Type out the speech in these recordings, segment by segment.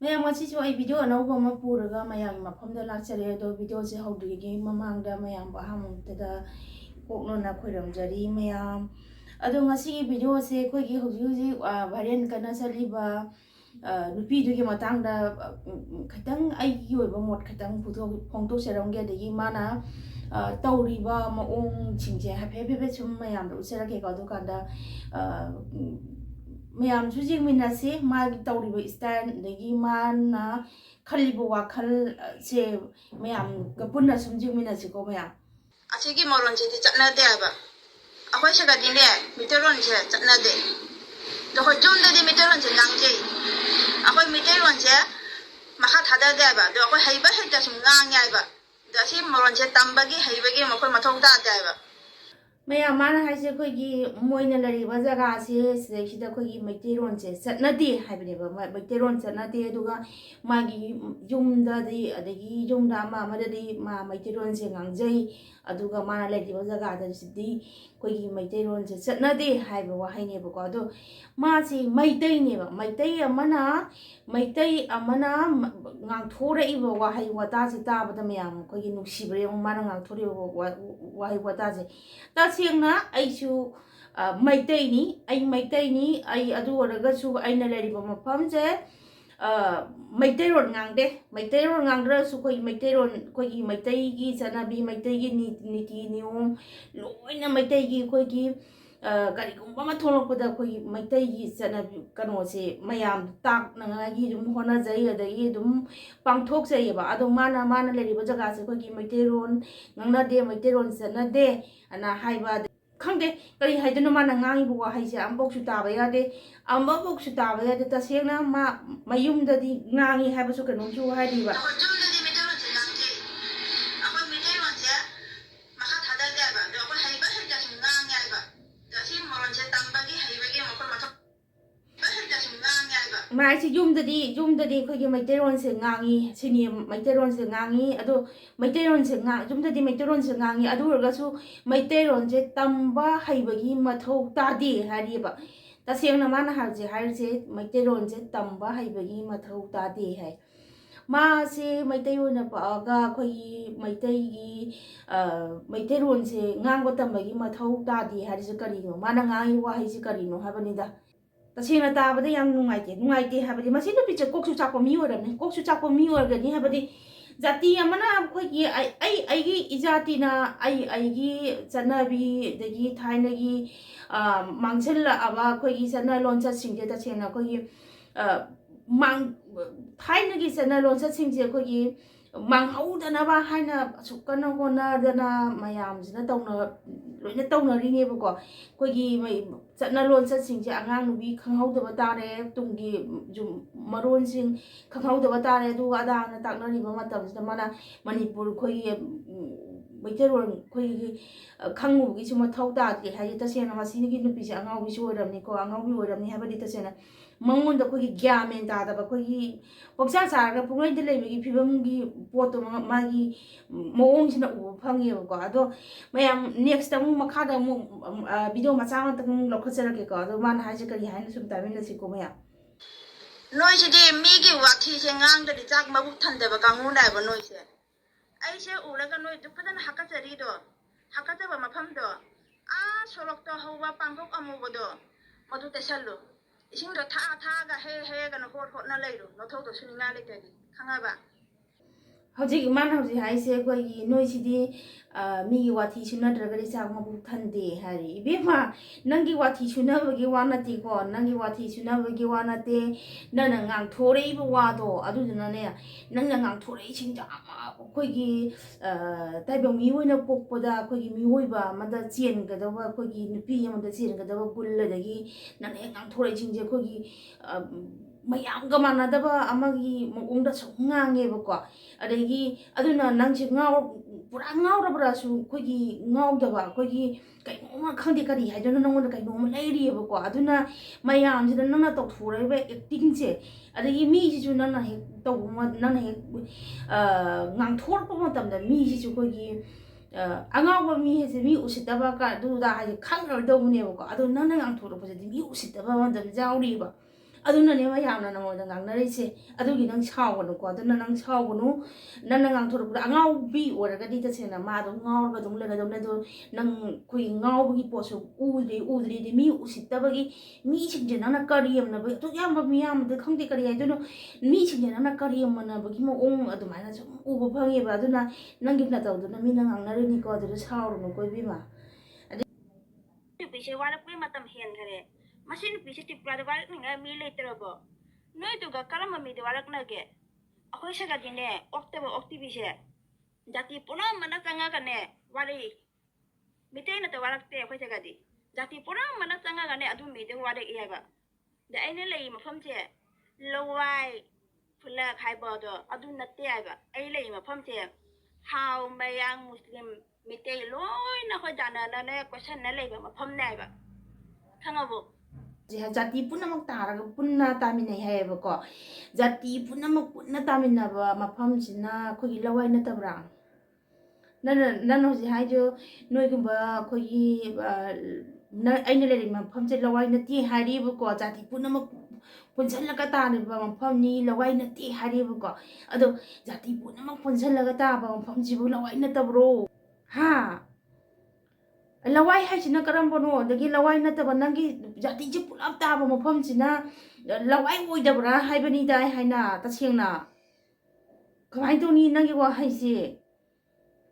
ꯃꯌꯥꯝ ꯉꯁꯤꯁꯨ ꯑꯩ ꯚꯤꯗꯤꯑꯣ ꯑꯅꯧꯕ ꯑꯃ ꯄꯨꯔꯒ ꯃꯌꯥꯝꯒꯤ ꯃꯐꯝꯗ ꯂꯥꯛꯆꯔꯦ ꯑꯗꯣ ꯚꯤꯗꯤꯑꯣꯁꯦ ꯍꯧꯗ꯭ꯔꯤꯉꯩꯒꯤ ꯃꯃꯥꯡꯗ ꯃꯌꯥꯝꯕꯨ ꯑꯍꯥꯟꯕꯗ ꯀꯣꯛꯂꯣꯟꯅ ꯈꯣꯏꯔꯝꯖꯔꯤ ꯃꯌꯥꯝ ꯑꯗꯣ ꯉꯁꯤꯒꯤ ꯚꯤꯗꯤꯑꯣꯁꯦ ꯑꯩꯈꯣꯏꯒꯤ ꯍꯧꯖꯤꯛ ꯚꯥꯏꯔꯦꯜ ꯀꯟꯅ ꯆꯠꯂꯤꯕ ꯅꯨꯄꯤꯗꯨꯒꯤ ꯃꯇꯥꯡꯗ ꯈꯤꯇꯪ ꯑꯩꯒꯤ ꯑꯣꯏꯕ ꯃꯣꯠ ꯈꯤꯇꯪ ꯐꯣꯡꯗꯣꯛꯆꯔꯝꯒꯦ ꯑꯗꯒꯤ ꯃꯥꯅ ꯇꯧꯔꯤꯕ ꯃꯑꯣꯡꯁꯤꯡꯁꯦ ꯍꯥꯏꯐꯦꯠ ꯁꯨꯝ ꯃꯌꯥꯝꯗ ꯎꯠꯆꯔꯛꯀꯦꯀꯣ ꯑꯗꯨꯀꯥꯟꯗ ꯃꯌꯥꯝꯁꯨ ꯌꯦꯡꯃꯤꯟꯅꯁꯤ ꯃꯥꯒꯤ ꯇꯧꯔꯤꯕ ꯁ꯭ꯇꯥꯏꯜ ꯑꯗꯒꯤ ꯃꯥꯅ ꯈꯜꯂꯤꯕ ꯋꯥꯈꯜꯁꯦ ꯃꯌꯥꯝꯒ ꯄꯨꯟꯅ ꯁꯨꯝ ꯌꯦꯡꯃꯤꯟꯅꯁꯤꯀꯣ ꯃꯌꯥꯝ ꯑꯁꯤꯒꯤ ꯃꯣꯔꯣꯟꯁꯤꯗꯤ ꯆꯠꯅꯗꯦ ꯍꯥꯏꯕ ꯑꯩꯈꯣꯏ ꯁꯤꯗꯗꯤꯅꯦ ꯃꯤꯇꯩꯂꯣꯟꯁꯦ ꯆꯠꯅꯗꯦ ꯑꯗꯣ ꯍꯣꯏ ꯌꯨꯝꯗꯗꯤ ꯃꯤꯇꯩꯂꯣꯟꯁꯦ ꯉꯥꯡꯖꯩ ꯑꯩꯈꯣꯏ ꯃꯤꯇꯩꯂꯣꯟꯁꯦ ꯃꯈꯥ ꯊꯥꯗꯗꯦ ꯍꯥꯏꯕ ꯑꯗꯣ ꯑꯩꯈꯣই ꯍꯩꯕ ꯍꯩꯇ ꯁꯨꯝ ꯉꯥꯡꯉꯦ ꯍꯥꯏꯕ ꯑꯗꯣ ꯑꯁꯤ ꯃꯣꯔꯣꯟꯁꯦ ꯇꯝꯕꯒꯤ ꯍꯩꯕꯒꯤ ꯃꯈꯣꯏ ꯃꯊꯧ ꯇꯥꯗꯦ ꯍꯥꯏꯕ ꯃꯌꯥꯝ ꯃꯥꯅ ꯍꯥꯏꯁꯦ ꯑꯩꯈꯣꯏꯒꯤ ꯃꯣꯏꯅ ꯂꯩꯔꯤꯕ ꯖꯒꯥꯁꯦ ꯁꯤꯗꯩꯁꯤꯗ ꯑꯩꯈꯣꯏꯒꯤ ꯃꯩꯇꯩꯔꯣꯟꯁꯦ ꯆꯠꯅꯗꯦ ꯍꯥꯏꯕꯅꯦꯕ ꯃꯩꯇꯩꯔꯣꯟ ꯆꯠꯅꯗꯦ ꯑꯗꯨꯒ ꯃꯥꯒꯤ ꯌꯨꯝꯗꯗꯤ ꯑꯗꯒꯤ ꯌꯨꯝꯗ ꯑꯃꯗꯗꯤ ꯃꯥ ꯃꯩꯇꯩꯔꯣꯟꯁꯦ ꯉꯥꯡꯖꯩ ꯑꯗꯨꯒ ꯃꯥꯅ ꯂꯩꯔꯤꯕ ꯖꯒꯥꯗꯁꯤꯗꯤ ꯑꯩꯈꯣꯏꯒꯤ ꯃꯩꯇꯩꯔꯣꯟꯁꯦ ꯆꯠꯅꯗꯦ ꯍꯥꯏꯕ ꯋꯥꯍꯩꯅꯦꯕꯀꯣ ꯑꯗꯣ ꯃꯥꯁꯤ ꯃꯩꯇꯩꯅꯦꯕ ꯃꯩꯇꯩ ꯑꯃꯅ ꯉꯥꯡꯊꯣꯔꯛꯏꯕ ꯋꯥꯍꯩ ꯋꯥꯇꯥꯁꯦ ꯇꯥꯕꯗ ꯃꯌꯥꯝ ꯑꯩꯈꯣꯏꯒꯤ ꯅꯨꯡꯁꯤꯕ ꯌꯦꯡꯉꯨ ꯃꯥꯅ ꯉꯥꯡꯊꯣꯔꯛꯏꯕ ꯋꯥꯍꯩ ꯋꯥꯇꯥꯁꯦ तसेंना ꯑꯩꯁꯨ ꯃꯩꯇꯩꯅꯤ ꯑꯩ ꯑꯗꯨ ꯑꯣꯏꯔꯒꯁꯨ ꯑꯩꯅ ꯂꯩꯔꯤꯕ ꯃꯐꯝꯁꯦ ꯃꯩꯇꯩꯔꯣꯟ ꯉꯥꯡꯗꯦ ꯃꯩꯇꯩꯔꯣꯟ ꯉꯥꯡꯗ꯭ꯔꯁꯨ ꯑꯩꯈꯣꯏ ꯃꯩꯇꯩꯔꯣꯟ ꯑꯩꯈꯣꯏꯒꯤ ꯃꯩꯇꯩꯒꯤ ꯆꯠꯅꯕꯤ ꯃꯩꯇꯩꯒꯤ ꯅꯤꯇꯤ ꯅꯤꯌꯣꯝ ꯂꯣꯏꯅ ꯃꯩꯇꯩꯒꯤ ꯑꯩꯈꯣꯏꯒꯤ ꯀꯔꯤꯒꯨꯝꯕ ꯑꯃ ꯊꯣꯛꯂꯛꯄꯗ ꯑꯩꯈꯣꯏꯒꯤ ꯃꯩꯇꯩꯒꯤ ꯆꯠꯅꯕꯤ ꯀꯩꯅꯣꯁꯦ ꯃꯌꯥꯝ ꯇꯥꯛꯅꯉꯥꯏꯒꯤ ꯑꯗꯨꯝ ꯍꯣꯠꯅꯖꯩ ꯑꯗꯒꯤ ꯑꯗꯨꯝ ꯄꯥꯡꯊꯣꯛꯆꯩꯌꯦꯕ ꯑꯗꯣ ꯃꯥꯅ ꯂꯩꯔꯤꯕ ꯖꯒꯥꯁꯦ ꯑꯩꯈꯣꯏꯒꯤ ꯃꯩꯇꯩꯔꯣꯟ ꯉꯥꯡꯅꯗꯦ ꯃꯩꯇꯩꯔꯣꯟ ꯆꯠꯅꯗꯦ ꯑꯅ ꯍꯥꯏꯕ ꯈꯪꯗꯦ ꯀꯔꯤ ꯍꯥꯏꯗꯣꯏꯅꯣ ꯃꯥꯅ ꯉꯥꯡꯉꯤꯕ ꯋꯥꯍꯩꯁꯦ ꯑꯃꯐꯥꯎꯁꯨ ꯇꯥꯕ ꯌꯥꯗꯦ ꯑꯃꯐꯥꯎꯁꯨ ꯇꯥꯕ ꯌꯥꯗꯦ ꯇꯁꯦꯡꯅ ꯃꯌꯨꯝꯗꯗꯤ ꯉꯥꯡꯉꯤ ꯍꯥꯏꯕꯁꯨ ꯀꯩꯅꯣꯝꯁꯨ ꯍꯥꯏꯔꯤꯕ ꯃꯥꯏꯁꯤ ꯌꯨꯝꯗꯗꯤ ꯑꯩꯈꯣꯏꯒꯤ ꯃꯩꯇꯩꯔꯣꯟꯁꯦ ꯉꯥꯡꯉꯤ ꯁꯤꯅꯤ ꯃꯩꯇꯩꯔꯣꯟꯁꯦ ꯉꯥꯡꯉꯤ ꯑꯗꯣ ꯃꯩꯇꯩꯔꯣꯟꯁꯦ ꯌꯨꯝꯗꯗꯤ ꯃꯩꯇꯩꯔꯣꯟꯁꯦ ꯉꯥꯡꯉꯤ ꯑꯗꯨ ꯑꯣꯏꯔꯒꯁꯨ ꯃꯩꯇꯩꯔꯣꯟꯁꯦ ꯇꯝꯕ ꯍꯩꯕꯒꯤ ꯃꯊꯧ ꯇꯥꯗꯦ ꯍꯥꯏꯔꯤꯕ तसेंना माना हाइसे मैतेरोंसे तंबा हईबगी मथौ तादे है मासे मैतै ओइना पागा अखोई मैतैगी मैतेरोंसे ngang तंबगी मथौ तादे हाइसे करिनो माना ngai वाहैसे करिनो हाबनिदा तसेंना ताबदा याम नुंगाइते हाबदि मसे नुपिचे कोकसु चाको मी ओरने कोकसु चाको मी ओरगनि हाबदि जाति अमना अखोई आइगी इजातिना आइगी चनबी दगी थाइनगी मांगसिल्ला अबा अखोई चना लोंचा सिंगे तसेंना अखोई मांग थाइनगी चना लोंचा सिंगे अखोई मांगहौदनबा हाइना सुकना होनादना मयामसिना तौना लोइना तौनरिनेबको अखोई चना लोंचा सिंगे आंगांग नुबी खंगहौदबा तारे तुंगी जुम मरोनसिंग खंगहौदबा तारे अदु अदाना ताकनरिबा मतमसिना माना मणिपुर अखोई मैतेरोन अखोई खंगुबगीसु मथौ तादे हाइ तसेंना मसिनिगी नुपीसे अंगाउबीसु ओरमनिको अंगाउबी ओरमनि हाबदि तसेंना मंगोंद अखोई ग्यान मेन तादबा अखोई पक्सा सारगा पुंगैदे लेबगी फिबमगी पोतो मागी मोंगसिना उबा फंगेबको अदो मयाम नेक्स्ट अमु मखादा अमु वीडियो मचा अमतंग लौखचरकेको अदो माना हाइसे करि हाइना सुम तामिनसिको मयाम नोइसिदि मीगी वाथीसे ngang चाक मबुक थंदबा कांगुनायबा नोइसे ऐसे उरगा नोइ दुपदन हाकाचरीदो हाकाचबा मफमदो सोरक्तो हौबा पांगोक अमुबदो मदु तेसल्लु इसिंदो थागा हेगन होटना लैरु नथौदो सुनिंगा लेतदि खंगाबा हौजिक मान हौजिक हाइसे अखोई नोइसिदि मीगी वाथी सुनद्रगदि चाक मबुक थंदे हारि इबेमा नंगी वाथी सुनबगी वा नतेको नंगी वाथी सुनबगी वा नते नंना ngang वादो अदुदुनाने नंना ngang अखोई ताइबंग मी ओइना पोकपदा अखोई मी ओइबा मदा चेनगदबा अखोई नुपी अमदा चेनगदबा गुल्लदगी नंना ngang अखोई mayamga manadaba amagi mongda ngangebako adagi aduna nangsi ngaw pura ngawrabrasu kogi ngawdaba kogi kainoma khangde kari haidona nangona kainoma leiriyebako aduna mayamsida nana tokthoreba acting se adagi mi sisu nana he tawma nana he ngangthorpa matamda mi sisu kogi angawa mi hese mi usitaba ka duda haje khangrodobnebako adu nana ngangthorpa mi usitaba madam jawriba ꯑꯗꯨꯅꯅꯦ ꯃꯌꯥꯝꯅ ꯅꯉꯣꯟꯗ ꯉꯥꯡꯅꯔꯤꯁꯦ ꯑꯗꯨꯒꯤ ꯅꯪ ꯁꯥꯎꯒꯅꯨꯀꯣ ꯑꯗꯨꯅ ꯅꯪ ꯁꯥꯎꯒꯅꯨ ꯅꯪꯅ ꯉꯥꯡꯊꯣꯔꯛꯄꯗ ꯑꯉꯥꯎꯕꯤ ꯑꯣꯏꯔꯒꯗꯤ ꯇꯁꯦꯡꯅ ꯃꯥꯗꯣ ꯉꯥꯎꯔꯒ ꯑꯗꯨꯝ ꯂꯩꯒꯗꯧꯅꯦ ꯑꯗꯣ ꯅꯪ ꯑꯩꯈꯣꯏꯒꯤ ꯉꯥꯎꯕꯒꯤ ꯄꯣꯠꯁꯨ ꯎꯗ꯭ꯔꯤꯗꯤ ꯃꯤ ꯎꯁꯤꯠꯇꯕꯒꯤ ꯃꯤꯁꯤꯡꯁꯦ ꯅꯪꯅ ꯀꯔꯤ ꯑꯃꯅꯕ ꯑꯗꯨ ꯌꯥꯝꯕ ꯃꯤꯌꯥꯝꯗ ꯈꯪꯗꯦ ꯀꯔꯤ ꯍꯥꯏꯗꯣꯏꯅꯣ ꯃꯤꯁꯤꯡꯁꯦ ꯅꯪꯅ ꯀꯔꯤ ꯑꯃꯅꯕꯒꯤ ꯃꯑꯣꯡ ꯑꯗꯨꯃꯥꯏꯅ ꯁꯨꯝ ꯎꯕ ꯐꯪꯉꯦꯕ ꯑꯗꯨꯅ ꯅꯪꯒꯤ ꯅꯇꯧꯗꯨꯅ ꯃꯤꯅ ꯉꯥꯡꯅꯔꯤꯅꯤꯀꯣ ꯑꯗꯨꯗ ꯁꯥꯎꯔꯨꯅꯨꯀꯣ 이ꯕꯦꯝꯃ ꯅꯨꯄꯤꯁꯦ ꯋꯥꯔꯛꯄꯒꯤ ꯃꯇꯝ ꯍꯦꯟꯈꯔꯦ ꯃꯁꯤ ꯅꯨꯄꯤꯁꯦ ꯇꯤꯄ꯭ꯔꯥꯗ ꯋꯥꯔꯛꯅꯤꯡꯉꯥꯏ ꯃꯤ ꯂꯩꯇ꯭ꯔꯕꯣ ꯅꯣꯏꯗꯨꯒ ꯀꯔꯝꯕ ꯃꯤꯗ ꯋꯥꯔꯛꯅꯒꯦ ꯑꯩꯈꯣꯏ ꯁꯒꯗꯤꯅꯦ ꯑꯣꯛꯇꯕ ꯑꯣꯛꯇꯤꯕꯤꯁꯦ ꯖꯥꯇꯤ ꯄꯨꯝꯅꯃꯛꯅ ꯆꯪꯉꯒꯅꯦ ꯋꯥꯔꯛꯏ ꯃꯤꯇꯩꯅꯇ ꯋꯥꯔꯛꯇꯦ ꯑꯩꯈꯣꯏ ꯁꯒꯗꯤ ꯖꯥꯇꯤ ꯄꯨꯝꯅꯃꯛꯅ ꯆꯪꯉꯒꯅꯦ ꯑꯗꯨ ꯃꯤꯗ ꯋꯥꯔꯛꯏ ꯍꯥꯏꯕ ꯑꯗ ꯑꯩꯅ ꯂꯩꯔꯤ ꯃꯐꯝꯁꯦ ꯂꯋꯥꯏ ꯈꯨꯜꯂꯛ ꯍꯥꯏꯕꯗꯣ ꯑꯗꯨ ꯅꯠꯇꯦ ꯍꯥꯏꯕ ꯑꯩ ꯂꯩꯔꯤ ꯃꯐꯝꯁꯦ ꯍꯥꯎ ꯃꯌꯥꯡ ꯃꯨꯁꯂꯤꯝ ꯃꯤꯇꯩ ꯂꯣꯏꯅ ꯑꯩꯈꯣꯏ ꯗꯥꯅꯅꯅꯦ ꯀꯣꯏꯁꯟꯅ ꯂꯩꯕ ꯃꯐꯝꯅꯦ ꯍꯥꯏꯕ ꯈꯪꯉꯕꯣ ꯖꯥꯇꯤ ꯄꯨꯝꯅꯃꯛ ꯇꯥꯔꯒ ꯄꯨꯟꯅ ꯇꯥꯃꯤꯟꯅꯩ ꯍꯥꯏꯌꯦꯕꯀꯣ ꯖꯥꯇꯤ ꯄꯨꯝꯅꯃꯛ ꯄꯨꯟꯅ ꯇꯥꯃꯤꯟꯅꯕ ꯃꯐꯝꯁꯤꯅ ꯑꯩꯈꯣꯏꯒꯤ ꯂꯋꯥꯏ ꯅꯠꯇꯕ꯭ꯔꯥ ꯅꯪꯅ ꯍꯧꯖꯤꯛ ꯍꯥꯏꯗꯣ ꯅꯣꯏꯒꯨꯝꯕ ꯑꯩꯈꯣꯏꯒꯤ ꯑꯩꯅ ꯂꯩꯔꯤꯕ ꯃꯐꯝꯁꯦ ꯂꯋꯥꯏ ꯅꯠꯇꯦ ꯍꯥꯏꯔꯤꯕꯀꯣ ꯖꯥꯇꯤ ꯄꯨꯝꯅꯃꯛ ꯄꯨꯟꯁꯤꯜꯂꯒ ꯇꯥꯔꯤꯕ ꯃꯐꯝꯅꯤ ꯂꯋꯥꯏ ꯅꯠꯇꯦ ꯍꯥꯏꯔꯤꯕꯀꯣ ꯑꯗꯣ ꯖꯥꯇꯤ ꯄꯨꯝꯅꯃꯛ ꯄꯨꯟꯁꯤꯜꯂꯒ ꯇꯥꯕ ꯃꯐꯝꯁꯤꯕꯨ ꯂꯋꯥꯏ ꯅꯠꯇꯕ꯭ꯔꯣ ꯍꯥ ꯂꯋꯥꯏ ꯍꯥꯏꯁꯤꯅ ꯀꯔꯝꯕꯅꯣ ꯑꯗꯒꯤ ꯂꯋꯥꯏ ꯅꯠꯇꯕ ꯅꯪꯒꯤ ꯖꯥꯇꯤꯁꯦ ꯄꯨꯂꯞ ꯇꯥꯕ ꯃꯐꯝꯁꯤꯅ ꯂꯋꯥꯏ ꯑꯣꯏꯗꯕ꯭ꯔꯥ ꯍꯥꯏꯕꯅꯤꯗ ꯍꯥꯏꯅ ꯇꯁꯦꯡꯅ ꯀꯃꯥꯏꯅ ꯇꯧꯅꯤ ꯅꯪꯒꯤ ꯋꯥꯍꯩꯁꯦ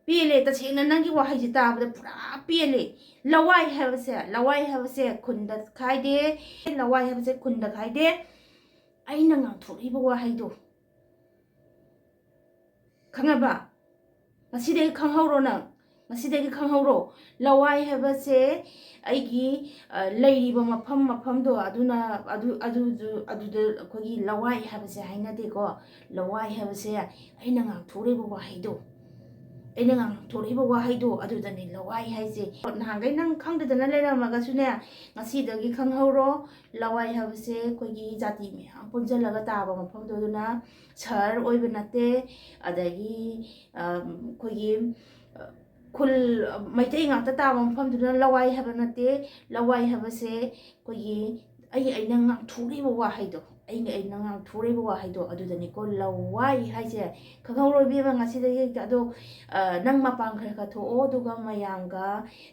ꯄꯦꯜꯂꯦ ꯇꯁꯦꯡꯅ ꯅꯪꯒꯤ ꯋꯥꯍꯩꯁꯦ ꯇꯥꯕꯗ ꯄꯨꯔꯥ ꯄꯦꯜꯂꯦ ꯂꯋꯥꯏ ꯍꯥꯏꯕꯁꯦ ꯈꯨꯟꯗ ꯈꯥꯏꯗꯦ ꯂꯋꯥꯏ ꯍꯥꯏꯕꯁꯦ ꯈꯨꯟꯗ ꯈꯥꯏꯗꯦ ꯑꯩꯅ ꯉꯥꯡꯊꯣꯛꯏꯕ ꯋꯥꯍꯩꯗꯣ ꯈꯪꯉꯕ ꯉꯁꯤꯗꯒꯤ ꯈꯪꯍꯧꯔꯣ ꯅꯪ ꯉꯁꯤꯗꯒꯤ ꯈꯪꯍꯧꯔꯣ ꯂꯋꯥꯏ ꯍꯥꯏꯕꯁꯦ ꯑꯩꯒꯤ ꯂꯩꯔꯤꯕ ꯃꯐꯝꯗꯣ ꯑꯗꯨꯅ ꯑꯗꯨꯗ ꯑꯩꯈꯣꯏꯒꯤ ꯂꯋꯥꯏ ꯍꯥꯏꯕꯁꯦ ꯍꯥꯏꯅꯗꯦꯀꯣ ꯂꯋꯥꯏ ꯍꯥꯏꯕꯁꯦ ꯑꯩꯅ ꯉꯥꯡꯊꯣꯛꯏꯕ ꯋꯥꯍꯩꯗꯣ ꯑꯗꯨꯗꯅꯦ ꯂꯋꯥꯏ ꯍꯥꯏꯁꯦ ꯅꯍꯥꯟꯈꯩ ꯅꯪ ꯈꯪꯗꯗꯅ ꯂꯩꯔꯝꯃꯒꯁꯨꯅꯦ ꯉꯁꯤꯗꯒꯤ ꯈꯪꯍꯧꯔꯣ ꯂꯋꯥꯏ ꯍꯥꯏꯕꯁꯦ ꯑꯩꯈꯣꯏꯒꯤ ꯖꯥꯇꯤ ꯃꯌꯥꯝ ꯄꯨꯟꯁꯤꯜꯂꯒ ꯇꯥꯕ ꯃꯐꯝꯗꯣ ꯑꯗꯨꯅ ꯁꯍꯔ ꯑꯣꯏꯕ ꯅꯠꯇꯦ ꯑꯗꯒꯤ ꯑꯩꯈꯣꯏꯒꯤ ꯈꯨꯜ ꯃꯩꯇꯩ ꯉꯥꯛꯇ ꯇꯥꯕ ꯃꯐꯝꯗꯨꯗ ꯂꯋꯥꯏ ꯍꯥꯏꯕ ꯅꯠꯇꯦ ꯂꯋꯥꯏ ꯍꯥꯏꯕꯁꯦ ꯑꯩꯈꯣꯏꯒꯤ ꯑꯩꯅ ꯉꯥꯡꯊꯣꯛꯂꯤꯕ ꯋꯥꯍꯩꯗꯣ ꯑꯗꯨꯗꯅꯤꯀꯣ ꯂꯋꯥꯏ ꯍꯥꯏꯁꯦ ꯈꯪꯍꯧꯔꯣꯏꯕꯤꯕ ꯉꯁꯤꯗꯒꯤ ꯑꯗꯣ ꯅꯪ ꯃꯄꯥꯟ ꯈꯔ ꯊꯣꯛꯑꯣ ꯑꯗꯨꯒ ꯃꯌꯥꯝꯒ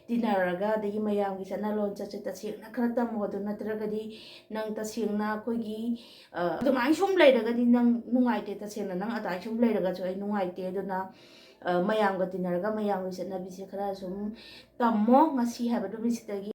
ꯇꯤꯟꯅꯔꯒ ꯑꯗꯒꯤ ꯃꯌꯥꯝꯒꯤ ꯆꯠꯅ ꯂꯣꯟꯆꯠꯁꯦ ꯇꯁꯦꯡꯅꯈꯔ ꯇꯝꯃꯣ ꯑꯗꯨ ꯅꯠꯇ꯭ꯔꯒꯗꯤ ꯅꯪ ꯇꯁꯦꯡꯅ ꯑꯩꯈꯣꯏꯒꯤ ꯑꯗꯨꯃꯥꯏꯅ ꯁꯨꯝ ꯂꯩꯔꯒꯗꯤ ꯅꯪ ꯅꯨꯡꯉꯥꯏꯇꯦ ꯇꯁꯦꯡꯅ ꯅꯪ ꯑꯗꯨꯃꯥꯏꯅ ꯁꯨꯝ ꯂꯩꯔꯒꯁꯨ ꯑꯩ ꯅꯨꯡꯉꯥꯏꯇꯦ ꯑꯗꯨꯅ ꯃꯌꯥꯝꯒ ꯇꯤꯟꯅꯔꯒ ꯃꯌꯥꯝꯒꯤ ꯆꯠꯅꯕꯤꯁꯦ ꯈꯔ ꯁꯨꯝ ꯇꯝꯃꯣ ꯉꯁꯤ ꯍꯥꯏꯕ ꯅꯨꯃꯤꯠꯁꯤꯗꯒꯤ